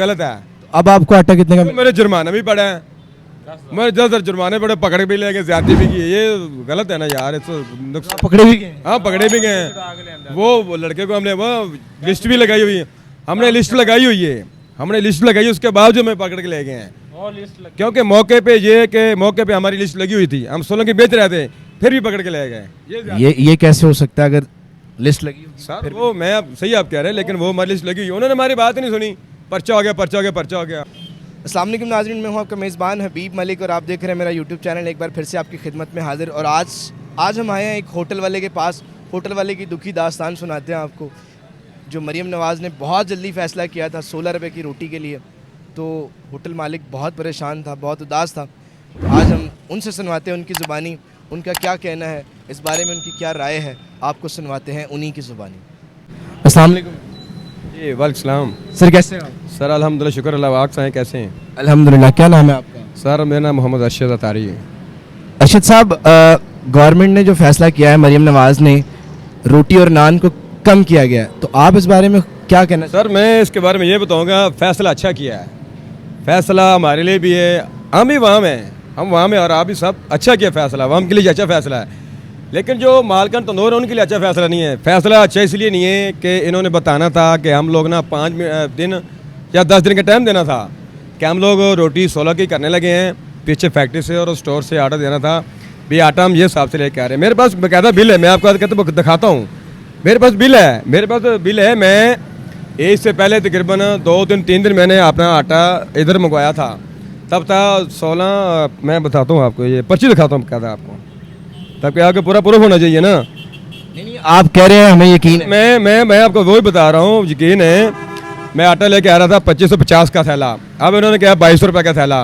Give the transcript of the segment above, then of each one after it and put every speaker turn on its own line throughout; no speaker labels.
गलत है।
अब आपको आटा कितने का
मेरे जुर्माना भी पड़ा है, मैं ज़्यादातर जुर्माने पड़े, पकड़ भी ले गए, ज्यादती भी की, ये गलत है ना यार।
पकड़े भी गए?
हाँ पकड़े भी गए हैं। वो लड़के को हमने वो लिस्ट भी लगाई हुई है, हमने लिस्ट लगाई हुई है, हमने लिस्ट लगाई, उसके बाद जो मैं पकड़ के ले गए हैं। क्योंकि मौके पे हमारी लिस्ट लगी हुई थी, हम 16 की बेच रहे थे, फिर भी पकड़ के ले गए।
ये कैसे हो सकता है अगर लिस्ट लगी होगी?
सर वो मैं सही आप कह रहे हैं, लेकिन वो हमारी लिस्ट लगी हुई, उन्होंने हमारी बात ही नहीं सुनी, पर्चा हो गया, पर्चा हो गया, पर्चा हो गया।
अस्सलाम वालेकुम नाज़रीन, मैं हूं आपका मेज़बान हबीब मलिक और आप देख रहे हैं मेरा यूट्यूब चैनल। एक बार फिर से आपकी खिदमत में हाजिर। और आज हम आए हैं एक होटल वाले के पास। होटल वाले की दुखी दास्तान सुनाते हैं आपको। जो मरीम नवाज़ ने बहुत जल्दी फ़ैसला किया था 16 रुपये की रोटी के लिए, तो होटल मालिक बहुत परेशान था, बहुत उदास था। तो आज हम उनसे सुनवाते हैं उनकी ज़ुबानी, उनका क्या कहना है इस बारे में, उनकी क्या राय है, आपको सुनवाते हैं उन्हीं की ज़ुबानी। अस्सलाम वालेकुम
जी वालेकुम
सर, कैसे हैं आप?
सर अल्हम्दुलिल्लाह, शुक्र अल्लाह, आप साएं कैसे हैं?
अल्हम्दुलिल्लाह। क्या नाम है आपका?
सर मेरा नाम मोहम्मद अरशद अतारी है।
अरशद साहब, गवर्नमेंट ने जो फैसला किया है मरीम नवाज़ ने, रोटी और नान को कम किया गया है, तो आप इस बारे में क्या कहना?
सर मैं इसके बारे में ये बताऊंगा, फैसला अच्छा किया है, फैसला हमारे लिए भी है, हम भी वहाँ में, हम वहाँ में, और आप भी सब अच्छा किया फैसला, हम के लिए अच्छा फैसला है। लेकिन जो मालकन तंदूर है उनके लिए अच्छा फैसला नहीं है। फैसला अच्छा इसलिए नहीं है कि इन्होंने बताना था कि हम लोग ना 5 दिन या 10 दिन का टाइम देना था कि हम लोग रोटी 16 की करने लगे हैं, पीछे फैक्ट्री से और स्टोर से आटा देना था भी, आटा हम ये हिसाब से लेके आ रहे हैं। मेरे पास बाकायदा बिल है, मैं आपको कहते दिखाता हूँ, मेरे पास बिल है, मैं इससे पहले तकरीबन 2 दिन 3 दिन मैंने अपना आटा इधर मंगवाया था, तब था 16, मैं बताता हूँ आपको, ये पर्ची दिखाता हूँ कहता आपको, तब क्या आपको पूरा प्रूफ होना चाहिए ना।
नहीं, आप कह रहे हैं हमें यकीन है।
मैं आपको वही बता रहा हूँ, यकीन है। मैं आटा लेके आ रहा था 2550 का थैला, अब इन्होंने कहा 2200 रुपये का थैला,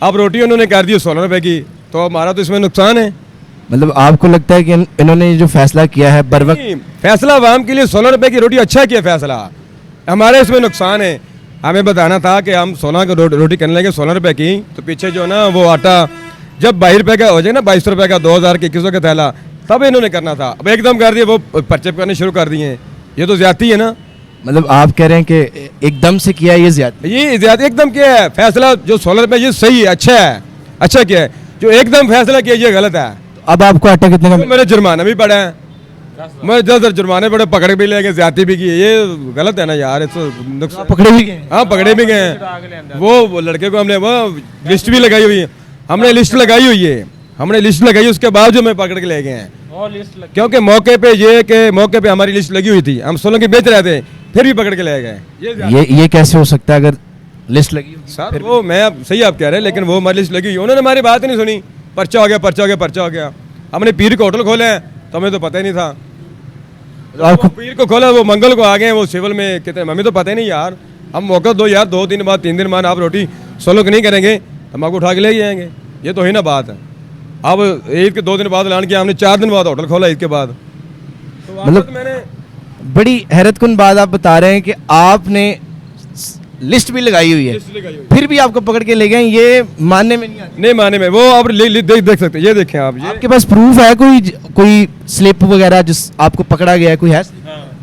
अब रोटी उन्होंने कर दी 16 रुपये की, तो हमारा तो इसमें नुकसान है।
मतलब आपको लगता है कि इन्होंने जो फैसला किया है बर वक्त?
फैसला आवाम के लिए 16 रुपये की रोटी अच्छा किया फैसला, हमारे इसमें नुकसान है। हमें बताना था कि हम 16 की रोटी करने लगे 16 रुपये की, तो पीछे जो ना वो आटा जब 22 रुपये का हो जाए ना, 2200 रुपये का, 2000 के 2100 का थैला, तब इन्होंने करना था। अब एकदम कर दिए, वो पर्चे करने शुरू कर दिए हैं, ये तो ज्यादती है ना।
मतलब आप कह रहे हैं कि एकदम से किया ये ज्यादा?
ये ज्यादा एकदम किया है फैसला, जो 16 रुपये ये सही है, अच्छा किया है। जो एकदम फैसला किया ये गलत है।
अब आपको आटा कितने का?
मेरे जुर्माना भी पड़ा है, मैं 10 जुर्माने पड़े, पकड़ भी ले गए, ज्यादती भी की, ये गलत है ना यार।
पकड़े भी गए?
हाँ पकड़े भी गए हैं। वो लड़के को हमने वो लिस्ट भी लगाई हुई है, हमने लिस्ट लगाई हुई है, हमने लिस्ट लगाई, उसके बाद जो मैं पकड़ के ले गए हैं। क्योंकि मौके पे हमारी लिस्ट लगी हुई थी, हम 16 की बेच रहे थे, फिर भी पकड़ के ले गए।
ये कैसे हो सकता है अगर लिस्ट लगी होगी?
सर वो मैं सही आप कह रहे हैं, लेकिन वो हमारी लिस्ट लगी हुई, उन्होंने हमारी बात ही नहीं सुनी, पर्चा हो गया, पर्चा हो गया, पर्चा हो गया। हमने पीर को होटल खोले हैं, तो हमें तो पता ही नहीं था। आपको पीर को खोला, वो मंगल को आ गए, वो सिविल में कितने, हमें तो पता ही नहीं यार। हम मौका दो यार, 2 दिन बाद 3 दिन बाद आप रोटी 16 की नहीं करेंगे, हम आपको उठा के ले जाएंगे, ये तो ही ना बात है। अब ईद के 2 दिन बाद ऐलान किया, हमने 4 दिन बाद होटल खोला ईद के बाद। तो
मतलब
मैंने
बड़ी हैरतकुन बात आप बता रहे हैं कि आपने लिस्ट भी लगाई हुई है, फिर भी आपको पकड़ के ले गए, ये मानने में नहीं आता।
नहीं माने में, वो आप देख सकते हैं, ये देखें आप, ये
आपके पास प्रूफ है कोई स्लिप वगैरह जिस आपको पकड़ा गया है, कोई है?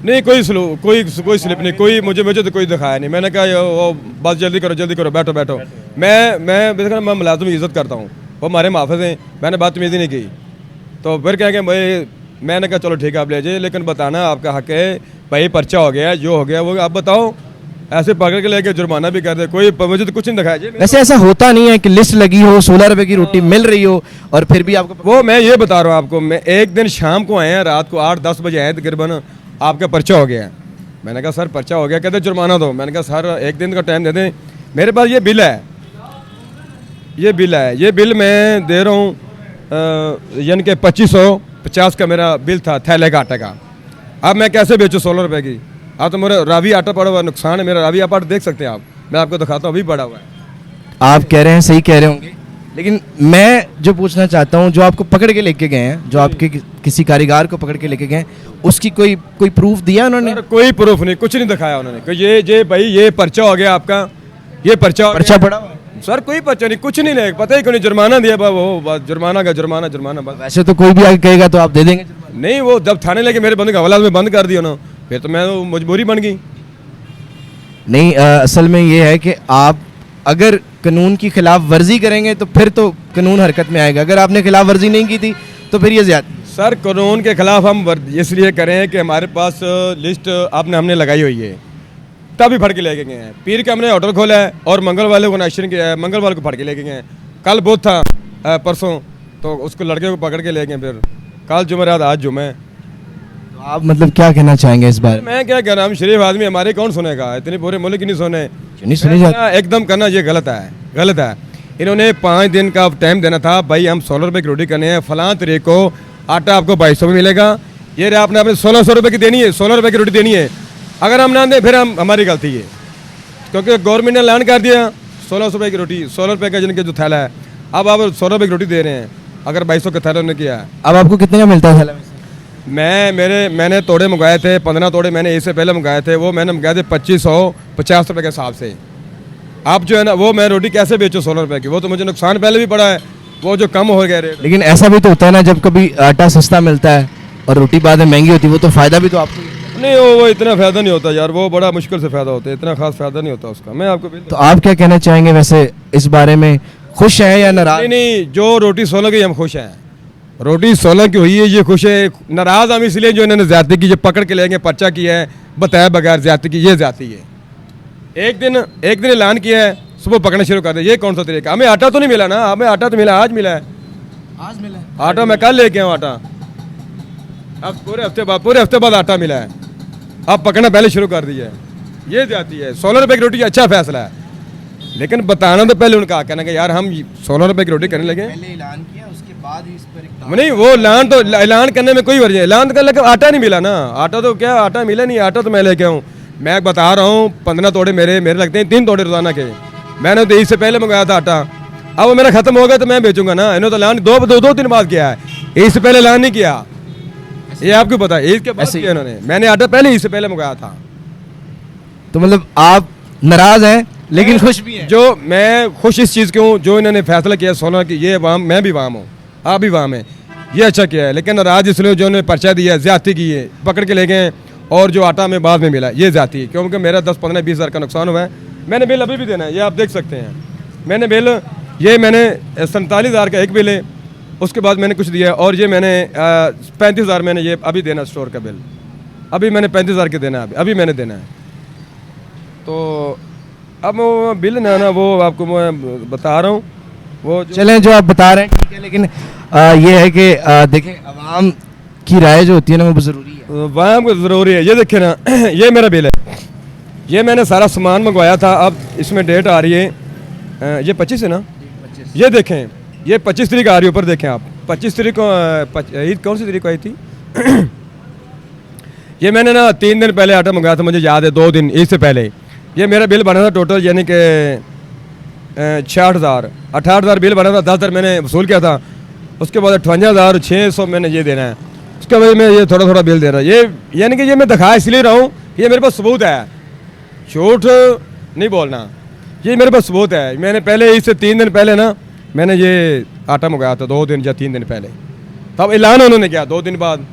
नहीं, कोई स्लिप नहीं, कोई मुझे तो कोई दिखाया नहीं। मैंने कहा वो बस जल्दी करो, बैठो। मैं मुलाजिम की इज्जत करता हूँ, वो हमारे मुहाफ़िज़ हैं, मैंने बातमीज़ी नहीं की। तो फिर कहेंगे मैंने कहा चलो ठीक है आप ले जाइए, लेकिन बताना आपका हक है भाई, पर्चा हो गया, जो हो गया वो आप बताओ। ऐसे पकड़ के लेके जुर्माना भी कर दे, कोई मुझे तो कुछ नहीं दिखाया।
वैसे ऐसा होता नहीं है कि लिस्ट लगी हो, 16 रुपए की रोटी मिल रही हो और फिर भी आपको?
वो मैं ये बता रहा हूँ आपको, मैं एक दिन शाम को आए हैं, रात को 8-10 बजे आए तकरीबन, आपका पर्चा हो गया। मैंने कहा सर पर्चा हो गया, कहते जुर्माना दो। मैंने कहा सर 1 दिन का टाइम दे दें, मेरे पास ये बिल है, ये बिल मैं दे रहा हूँ, यानी कि 2550 का मेरा बिल था थैले का आटे का। अब मैं कैसे बेचूँ 16 रुपये की? आप तो मेरा रावी आटा पड़ा हुआ, नुकसान है मेरा रावी आटा, देख सकते हैं आप, मैं आपको दिखाता हूँ, अभी पड़ा हुआ है।
आप कह रहे हैं सही कह रहे होंगे, लेकिन मैं जो पूछना चाहता हूँ, जो आपको पकड़ के लेके गए हैं, जो आपके किसी कारीगर को पकड़ के लेके गए, उसकी कोई प्रूफ दिया उन्होंने?
कोई प्रूफ नहीं, कुछ नहीं दिखाया उन्होंने। ये भाई ये पर्चा हो गया आपका, ये पर्चा
पड़ा
सर, कोई पर्चा नहीं, कुछ नहीं, पता ही क्यों नहीं, जुर्माना दिया वो जुर्माना बस।
वैसे तो कोई भी आगे कहेगा तो आप दे देंगे?
नहीं, वो जब थाने लेके मेरे बंदे का हवाला में बंद कर दिया ना, फिर तो मैं मजबूरी बन गई।
नहीं असल में ये है कि आप अगर कानून की खिलाफ वर्जी करेंगे तो फिर तो कानून हरकत में आएगा, अगर आपने खिलाफ वर्जी नहीं की थी तो फिर ये ज़्यादा।
सर कानून के खिलाफ हम इसलिए करें कि हमारे पास लिस्ट हमने लगाई हुई है, तभी फड़ के लेके गए हैं। पीर के हमने होटल खोला है और मंगल वाले को नेशन किया है, मंगलवार को फड़ के लेके गए हैं। कल बुध था परसों, तो उसको लड़के को पकड़ के ले गए। फिर कल जुमेरात, आज जुमे।
तो आप मतलब क्या कहना चाहेंगे इस बारे में?
मैं क्या कह रहा हूँ, शरीफ आदमी हमारे कौन सुनेगा, इतने पूरे मुल्क की नहीं सुने।
नहीं सुनी जाती।
एकदम करना ये गलत है, गलत है। इन्होंने 5 दिन का टाइम देना था, भाई हम 16 रुपये की रोटी करनी है, फलां तरीक को आटा आपको 2200 में मिलेगा। ये रहा आपने 1600 रुपये की देनी है, 16 रुपये की रोटी देनी है। अगर हम ना दें फिर हमारी गलती है, क्योंकि गवर्नमेंट ने ऐलान कर दिया 1600 रुपये की रोटी, 16 रुपये का जिनके जो थैला है। अब आप 16 रुपये की रोटी दे रहे हैं, अगर 2200 का थैला उन्होंने किया है।
अब आपको कितने का मिलता है थैला में?
मैंने तोड़े मंगवाए थे, 15 तोड़े मैंने इससे पहले मंगाए थे, वो मैंने मंगाए थे 2550 रुपये के हिसाब से। आप जो है ना, वो मैं रोटी कैसे बेचूँ 16 रुपये की? वो तो मुझे नुकसान पहले भी पड़ा है, वो जो कम हो गया रेट।
लेकिन ऐसा भी तो होता है ना, जब कभी आटा सस्ता मिलता है और रोटी बाद में महंगी होती है, वो तो फ़ायदा भी तो आपको ही है।
नहीं, वो इतना फ़ायदा नहीं होता यार, वो बड़ा मुश्किल से फ़ायदा होता है, इतना खास फ़ायदा नहीं होता उसका। मैं आपको
तो आप क्या कहना चाहेंगे वैसे इस बारे में, खुश हैं या नाराज?
नहीं, जो रोटी 16 की हम खुश हैं, रोटी 16 की हुई है ये खुश है। नाराज़ हम इसलिए जो इन्होंने ज़्यादती की, जो पकड़ के लेंगे, पर्चा किया है, बताया बगैर ज़्यादती की, ये ज़्यादती है। एक दिन ऐलान किया है, सुबह पकड़ना शुरू कर दिया, ये कौन सा तरीका? हमें आटा तो नहीं मिला ना, हमें आटा तो मिला, आज मिला है।
आज मिला है।
आटा मैं कल लेके आऊँ आटा, अब पूरे हफ्ते बाद आटा मिला है, अब पकड़ना पहले शुरू कर दिया है। ये जाती है 16 रुपये की रोटी, अच्छा फैसला है, लेकिन बताना तो पहले उनका कहना कि यार हम 16 रुपये की रोटी करने लगे।
पहले ऐलान किया, उसके बाद ही इस पर
नहीं, वो ऐलान तो ऐलान करने में कोई वजह, ऐलान कर लेकर आटा नहीं मिला ना, आटा तो क्या, आटा मिला नहीं, आटा तो मैं लेके आऊँ। मैं बता रहा हूँ 15 तोड़े मेरे लगते हैं 3 तोड़े रोजाना के, मैंने तो इससे पहले मंगाया था आटा। अब वो मेरा खत्म हो गया तो मैं बेचूंगा ना, इन्होंने तो ऐलान दो दिन बाद किया है, इससे पहले ऐलान नहीं किया। ये आपको पता है, इसके बाद किया इन्होंने, मैंने आटा पहले इससे पहले मंगाया था।
तो मतलब आप नाराज हैं लेकिन खुश भी हैं?
जो मैं खुश इस चीज़ के हूँ, जो इन्होंने फैसला किया 16 की, ये वाम, मैं भी वाम हूँ, आप भी वाम है, ये अच्छा किया है। लेकिन नाराज इसलिए जो उन्होंने पर्चा दिया, ज्यादती की है, पकड़ के ले गए, और जो आटा में बाद में मिला, ये ज्यादती है। क्योंकि मेरा 10-15-20 हज़ार का नुकसान हुआ है। मैंने बिल अभी भी देना है, ये आप देख सकते हैं। मैंने बिल, ये मैंने 47 हज़ार का एक बिल है, उसके बाद मैंने कुछ दिया, और ये मैंने 35 हज़ार मैंने ये अभी देना स्टोर का बिल, अभी मैंने 35 हज़ार के देना है, अभी मैंने देना है। तो अब वो बिल ना वो आपको मैं बता रहा हूँ, वो
चलें जो आप बता रहे हैं ठीक है, लेकिन ये है कि देखें आवाम की राय जो होती है ना वो ज़रूरी है।
वाम को ज़रूरी है। ये देखिए ना, ये मेरा बिल है, ये मैंने सारा सामान मंगवाया था, अब इसमें डेट आ रही है, ये 25 है ना, 25। ये देखें, ये 25 तारीख आ रही है, ऊपर देखें आप, 25 तारीख को ईद कौन सी तारीख को आई थी? ये मैंने ना 3 दिन पहले आटा मंगाया था, मुझे याद है, 2 दिन इससे पहले। ये मेरा बिल बना था टोटल, यानी कि 68,000 बिल बना था, 10 हज़ार मैंने वसूल किया था। उसके बाद 58,600 मैंने ये देना है, उसके बाद मैं ये थोड़ा बिल दे रहा हूँ। ये यानी कि ये मैं दिखा इसलिए रहा हूँ, ये मेरे पास सबूत है, झूठ नहीं बोलना, ये मेरे पास सबूत है। मैंने पहले इससे 3 दिन पहले ना मैंने ये आटा मंगाया था, 2 दिन या 3 दिन पहले, तब ऐलान उन्होंने किया 2 दिन बाद।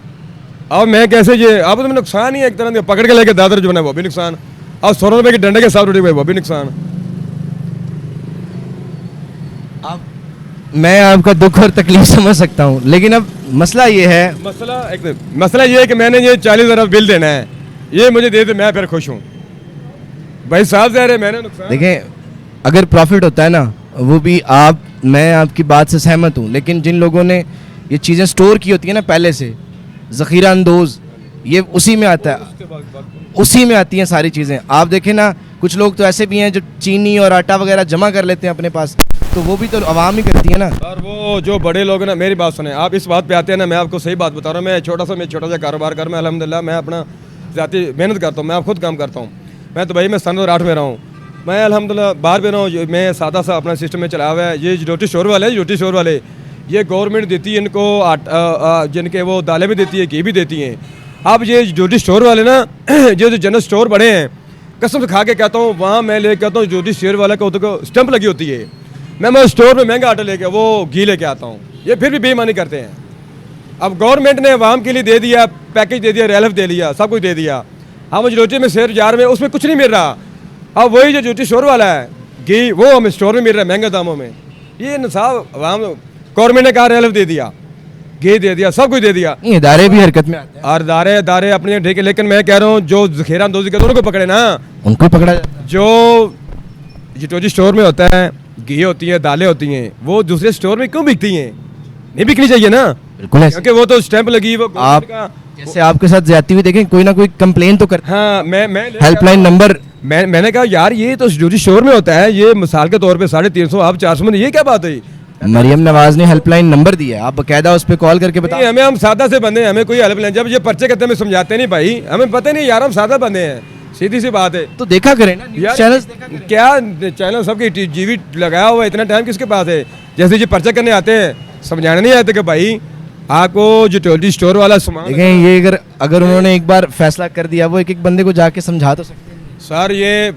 अब मैं कैसे, ये अब तो नुकसान ही है एक तरह से, पकड़ के लेके दादर जो है वो भी नुकसान, अब 16 रुपये के डंडे के साथ रोटी वो भी नुकसान।
अब मैं आपका दुख और तकलीफ समझ सकता हूँ, लेकिन अब मसला ये है,
मसला ये है कि मैंने ये 40,000 बिल देना है, ये मुझे दे दे, मैं फिर खुश हूँ भाई साहब। ज़ाहिर है मैंने नुकसान,
देखें अगर प्रॉफिट होता है ना, वो भी मैं आपकी बात से सहमत हूँ, लेकिन जिन लोगों ने ये चीज़ें स्टोर की होती है ना पहले से, ज़ख़ीरा अंदोज़, ये उसी में आता है, उसी में आती हैं सारी चीज़ें। आप देखें ना, कुछ लोग तो ऐसे भी हैं जो चीनी और आटा वगैरह जमा कर लेते हैं अपने पास, तो वो भी तो आवाम ही करती है ना।
और वो जो बड़े लोग हैं ना, मेरी बात सुने, आप इस बात पे आते हैं ना, मैं आपको सही बात बता रहा हूँ, मैं छोटा सा कारोबार कर, मैं अल्हम्दुलिल्लाह मैं अपना ज़ाती मेहनत करता हूँ, मैं खुद काम करता हूँ। मैं तो भाई मैं सन 2008 में रहा हूँ, मैं अल्हम्दुलिल्लाह बाहर में रहा हूँ, मैं सादा सा अपना सिस्टम में चला हुआ है। ये रोटी स्टोर वाले ये गवर्नमेंट देती है इनको जिनके वो दालें भी देती है, घी भी देती हैं। अब ये ज्योति स्टोर वाले ना, जो जनरल स्टोर बड़े हैं, कसम से खा के कहता हूँ, वहाँ मैं लेके आता हूँ ज्योति स्टोर वाला का को स्टंप लगी होती है, मैं स्टोर में महंगा आटा लेके वो घी लेके आता हूँ, ये फिर भी बेईमानी करते हैं। अब गवर्नमेंट ने आवाम के लिए दे दिया, पैकेज दे दिया, रेलफ दे लिया, सब कुछ दे दिया, हम ज्योति में शेयर जार में उसमें कुछ नहीं मिल रहा। अब वही जो ज्योति स्टोर वाला है घी, वो हमें स्टोर में मिल रहा है महंगे दामों में। ये इंसाफ गवर्नमेंट ने कहा रेलव दे दिया, घी दे दिया, सब कुछ दे दिया।
नहीं, इदारे भी हरकत में आते हैं,
और दारे अपने ठीक है, लेकिन मैं कह रहा हूँ जो जखेरा अंदोजी करते हैं उनको पकड़े ना।
उनको ही पकड़ा जाता है।
जो जिटोजी स्टोर में होता है, घी होती है, दालें होती हैं, वो दूसरे स्टोर में क्यों बिकती हैं? नहीं बिकनी चाहिए ना,
बिल्कुल ऐसे।
क्योंकि वो तो स्टैंप लगी वो
आप
का।
जैसे आपके साथ ज्यादती हुई देखें, कोई ना कोई कंप्लेन तो करते
हाँ, मैं
हैं। हेल्पलाइन नंबर
मैंने कहा यार ये तो ज्योति स्टोर में होता है, ये मिसाल के तौर पे 350 आप 400 में, ये क्या बात है?
मरियम नवाज ने हेल्पलाइन नंबर दिया है, आप बकायदा उस पर कॉल करके
नहीं,
बताओ।
हमें हम सादा से बंदे हैं, हमें कोई हेल्पलाइन, जब ये पर्चे कहते हैं हमें समझाते नहीं भाई, हमें पता नहीं यार, हम सादा बंदे हैं, सीधी सी बात है।
तो देखा करें ना न्यूज़
यार
चैनल्स देखा करें।
क्या चैनल सबके जीवी लगाया हुआ है, इतना टाइम किसके पास है? जैसे जी पर्चा करने आते हैं, समझाने नहीं आते कि भाई आपको जो ज्योति स्टोर वाला सामान,
देखें ये अगर उन्होंने एक बार फैसला कर दिया, वो एक एक बंदे को जाके समझा तो सकते हैं।
सर ये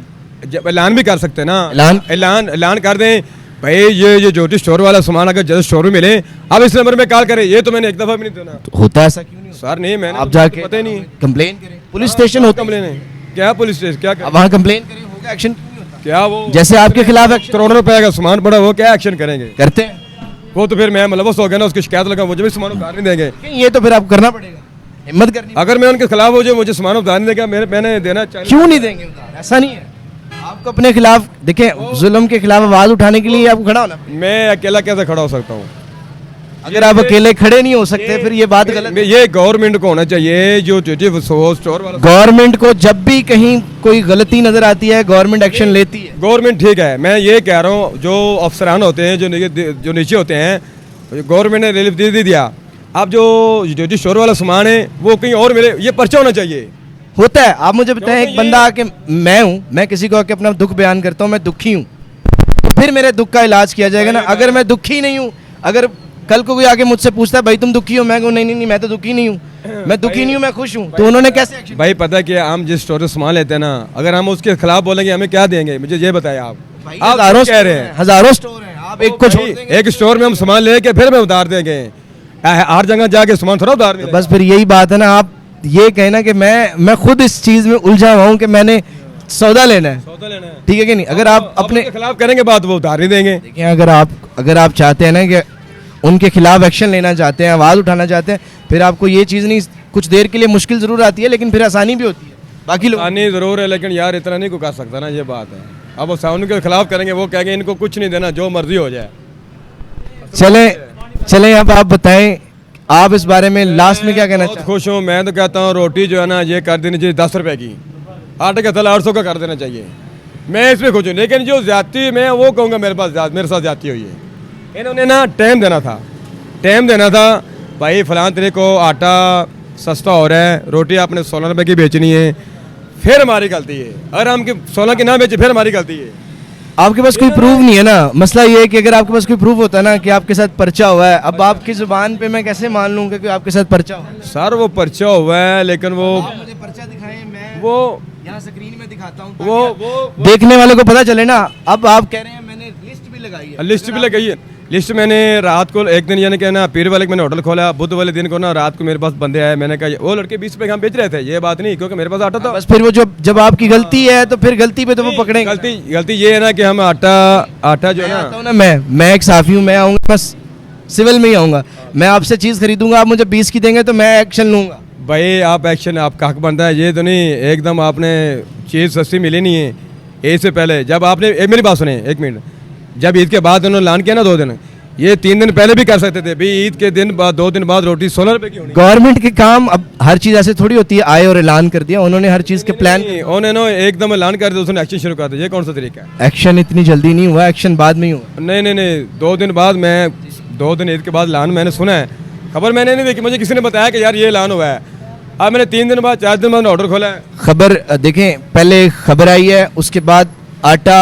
ऐलान भी कर सकते हैं ना,
ऐलान?
ऐलान कर दें भाई ये ज्योति स्टोर वाला सामान अगर जैसे स्टोर में मिले, अब इस नंबर में कॉल करें। ये तो मैंने एक दफा भी नहीं देना।
तो होता है ऐसा क्यों नहीं होता?
सर नहीं, मैंने
आप जाके
पता ही नहीं।
कंप्लेन करें, पुलिस स्टेशन होता
कंप्लेन है क्या? पुलिस स्टेशन क्या
है, वहाँ कंप्लेन करें, होगा एक्शन क्यों नहीं होता?
क्या वो
जैसे आपके खिलाफ एक्शन
करोड़ों रुपए का सामान पड़ा, वो क्या एक्शन करेंगे?
करते हैं,
वो तो फिर मैं मुलवस हो गया ना, उसकी शिकायत लगा, मुझे भी सामान उतार नहीं देंगे।
ये तो फिर आपको करना पड़ेगा, हिम्मत करनी।
अगर मैं उनके खिलाफ हो जाए, मुझे सामान उतार नहीं देगा, मैंने देना चाहिए।
क्यों नहीं देंगे उधार? ऐसा नहीं है, आपको अपने खिलाफ देखें, जुल्म के खिलाफ आवाज उठाने के लिए आपको खड़ा होना पड़ेगा।
मैं अकेला कैसे खड़ा हो सकता हूँ?
अगर आप अकेले खड़े नहीं हो सकते, फिर ये बात गलत है।
ये गवर्नमेंट को होना चाहिए, जो स्टोर वाला
गवर्नमेंट को जब भी कहीं कोई गलती नजर आती है, गवर्नमेंट एक्शन लेती है।
गवर्नमेंट ठीक है, मैं ये कह रहा हूँ जो अफसरान होते हैं, जो नीचे होते हैं, गवर्नमेंट ने रिलीफ दे दिया। अब जो ज्योति स्टोर वाला सामान है वो कहीं और मिले, ये पर्चा होना चाहिए।
होता है, आप मुझे बताएं, एक
क्योंकि
बंदा आके, मैं किसी को आके अपना दुख बयान करता हूँ, मैं दुखी हूँ, तो फिर मेरे दुख का इलाज किया जाएगा ना। अगर मैं दुखी नहीं हूँ, अगर कल को कोई आके मुझसे पूछता है भाई तुम दुखी हो, मैं कहूँ नहीं मैं तो दुखी नहीं हूँ, मैं दुखी नहीं हूँ, मैं खुश हूँ, तो उन्होंने कैसे एक्शन?
भाई पता है कि हम जिस स्टोर से सामान लेते हैं ना, अगर हम उसके खिलाफ बोलेंगे हमें क्या देंगे? मुझे ये बताए आप
हजारों
कह रहे हैं,
हजारों स्टोर हैं, आप एक को छोड़ देंगे।
एक स्टोर में हम सामान लेके फिर मैं उतार देंगे, हर जगह जाके सामान थोड़ा उतार देंगे।
बस फिर यही बात है ना, आप ये कहना कि मैं खुद इस चीज में उलझा हुआ हूँ कि मैंने सौदा लेना है,
सौदा लेना है,
ठीक है कि नहीं? अगर आप अपने
उनके खिलाफ करेंगे बात, वो उतार नहीं देंगे।
देखिए, अगर आप चाहते हैं ना कि उनके खिलाफ एक्शन लेना चाहते हैं, आवाज़ उठाना चाहते हैं, फिर आपको ये चीज़ नहीं, कुछ देर के लिए मुश्किल ज़रूर आती है, लेकिन फिर आसानी भी होती है। बाकी लोग
आसानी ज़रूर है, लेकिन यार इतना नहीं को कर सकता ना, ये बात है। अब वो उनके खिलाफ करेंगे, वो कहेंगे इनको कुछ नहीं देना, जो मर्जी हो जाए।
चलें, अब आप बताएं, आप इस बारे में लास्ट में क्या कहना
बहुत
चाहते
खुश हूँ। मैं तो कहता हूँ रोटी जो है ना, ये कर देनी चाहिए 10 रुपए की, आटे का तला 800 का कर देना चाहिए। मैं इसमें खुश हूँ, लेकिन जो ज्यादती मैं वो कहूँगा मेरे साथ ज्यादती हुई है। इन्होंने ना टाइम देना था भाई, फलां तेरे को आटा सस्ता हो रहा है, रोटी आपने 16 रुपए की बेचनी है, फिर हमारी गलती है। अगर हम 16 की ना बेचे, फिर हमारी गलती है।
आपके पास कोई प्रूफ नहीं है ना, मसला ये है कि अगर आपके पास कोई प्रूफ होता ना कि आपके साथ पर्चा हुआ है, अब आपकी जुबान पे मैं कैसे मान लूँगा कि आपके साथ पर्चा हुआ है?
सर वो पर्चा हुआ है, लेकिन वो
आप मुझे पर्चा दिखाएं, मैं
वो
यहाँ स्क्रीन में दिखाता हूँ,
वो
देखने वाले को पता चले ना। अब आप कह रहे हैं मैंने लिस्ट भी लगाई है,
लिस्ट भी लगाई है। लिस्ट मैंने रात को एक दिन, यानी कि ना पीर वाले मैंने होटल खोला, बुध वाले दिन को ना रात को मेरे पास बंदे आए, मैंने कहा वो लड़के 20 रुपए हम बेच रहे थे, ये बात नहीं, क्योंकि मेरे पास आटा था।
बस फिर वो जब आपकी गलती है तो फिर गलती पे तो वो पकड़ेंगे।
गलती ये है ना कि हम आटा जो है
मैं आता
ना,
हूं ना, मैं एक साफी हूँ, मैं आऊँगा बस सिविल में ही आऊँगा, मैं आपसे चीज़ खरीदूंगा, आप मुझे 20 की देंगे तो मैं एक्शन लूँगा।
भाई आप एक्शन आपका हक बनता है, ये तो नहीं एकदम आपने चीज़ सस्ती मिली नहीं है। ईद से पहले जब आपने मेरी बात सुने, 1 मिनट, जब ईद के बाद उन्होंने ऐलान किया ना 2 दिन, ये 3 दिन पहले भी कर सकते थे भाई, ईद के दिन बाद 2 दिन बाद रोटी 16 रुपए की होनी।
गवर्नमेंट के काम अब हर चीज़ ऐसे थोड़ी होती है, आए और ऐलान कर दिया उन्होंने, हर चीज़ के प्लान,
उन्होंने एकदम ऐलान कर दिया, उसने एक्शन शुरू कर दिया। ये कौन सा तरीका है?
एक्शन इतनी जल्दी नहीं हुआ, एक्शन बाद में ही हुआ।
नहीं 2 दिन बाद, मैं 2 दिन ईद के बाद ऐलान मैंने सुना है, खबर मैंने नहीं देखी, मुझे किसी ने बताया कि यार ये ऐलान हुआ है। अब मैंने 3 दिन बाद 4 दिन बाद ऑर्डर खोला है।
खबर देखें, पहले खबर आई है, उसके बाद आटा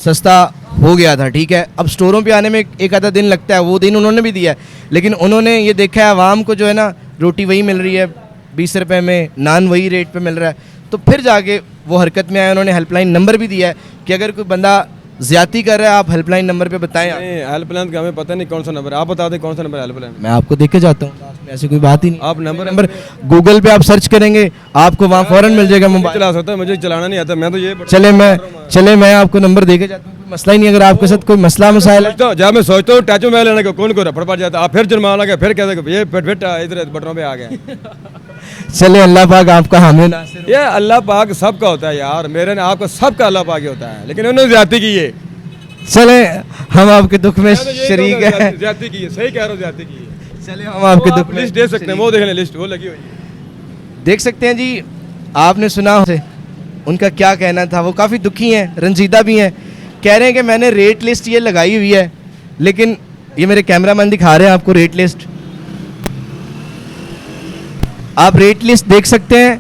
सस्ता हो गया था, ठीक है। अब स्टोरों पे आने में एक आधा दिन लगता है, वो दिन उन्होंने भी दिया है, लेकिन उन्होंने ये देखा है आवाम को जो है ना रोटी वही मिल रही है 20 रुपए में, नान वही रेट पे मिल रहा है, तो फिर जाके वो हरकत में आए। उन्होंने हेल्पलाइन नंबर भी दिया है कि अगर कोई बंदा ज्यादती कर रहा है आप हेल्पलाइन नंबर पे बताएं।
हेल्पलाइन का हमें पता नहीं कौन सा नंबर, आप बता दें कौन सा नंबर हेल्पलाइन।
मैं आपको देख के जाता हूँ। ऐसी कोई बात ही नहीं।
आप नंबर
नंबर गूगल पे आप सर्च करेंगे आपको वहाँ फ़ौरन मिल जाएगा मोबाइल।
चला सकता है, मुझे चलाना नहीं आता, मैं तो ये
चले मैं आपको नंबर दे के जाता हूँ, कोई मसला ही नहीं। अगर आपके साथ कोई मसला मसाइल है
सोचता हूँ, जब मैं सोचता हूँ टच में लेने को कौन को रफड़ पड़ जाता है, आप फिर जुर्माना के फिर कहते हैं ये फिट इधर बटनों पे आ गए।
चले अल्लाह पाक आपका हामी नासिर हो।
ये अल्लाह पाक सबका होता है यार, मेरे ने आपका सबका अल्लाह पाक ही होता है, लेकिन उन्होंने ज्यादती की है।
चले हम आपके दुख में
मैं तो यही
शरीक
कहूँगा,
है।
ज्यादती की है, सही कह रहा हूँ, ज्यादती की है।
चले हम आपके दुख में
लिस्ट दे सकते हैं, वो देख लें लिस्ट, वो लगी हुई है।
देख सकते हैं जी। आपने सुना उसे, उनका क्या कहना था। वो काफ़ी दुखी हैं, रंजीदा भी हैं। कह रहे हैं कि मैंने रेट लिस्ट ये लगाई हुई है, लेकिन ये मेरे कैमरामैन दिखा रहे हैं आपको रेट लिस्ट। आप रेट लिस्ट देख सकते हैं।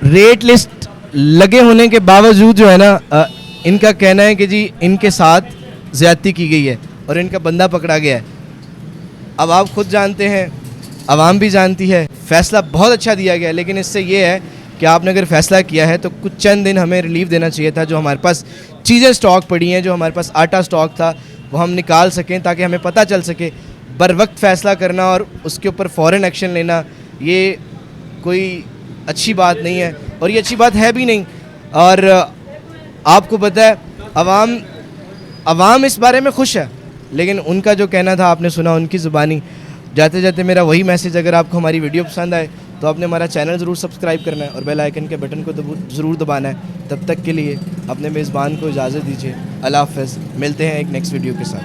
रेट लिस्ट लगे होने के बावजूद जो है ना, इनका कहना है कि जी इनके साथ ज़्यादती की गई है और इनका बंदा पकड़ा गया है। अब आप खुद जानते हैं, आवाम भी जानती है, फ़ैसला बहुत अच्छा दिया गया है, लेकिन इससे ये है कि आपने अगर फ़ैसला किया है तो कुछ चंद दिन हमें रिलीफ देना चाहिए था। जो हमारे पास चीज़ें स्टॉक पड़ी हैं, जो हमारे पास आटा स्टॉक था, वो हम निकाल सकें ताकि हमें पता चल सके। बर वक्त फ़ैसला करना और उसके ऊपर फ़ौरन एक्शन लेना, ये कोई अच्छी बात नहीं है और ये अच्छी बात है भी नहीं। और आपको पता है अवाम इस बारे में खुश है, लेकिन उनका जो कहना था आपने सुना उनकी ज़ुबानी। जाते जाते मेरा वही मैसेज, अगर आपको हमारी वीडियो पसंद आए तो आपने हमारा चैनल ज़रूर सब्सक्राइब करना है और बेल आइकन के बटन को ज़रूर दबाना है। तब तक के लिए अपने मेज़बान को इजाज़त दीजिए। अल्लाह हाफ़िज़, मिलते हैं एक नेक्स्ट वीडियो के साथ।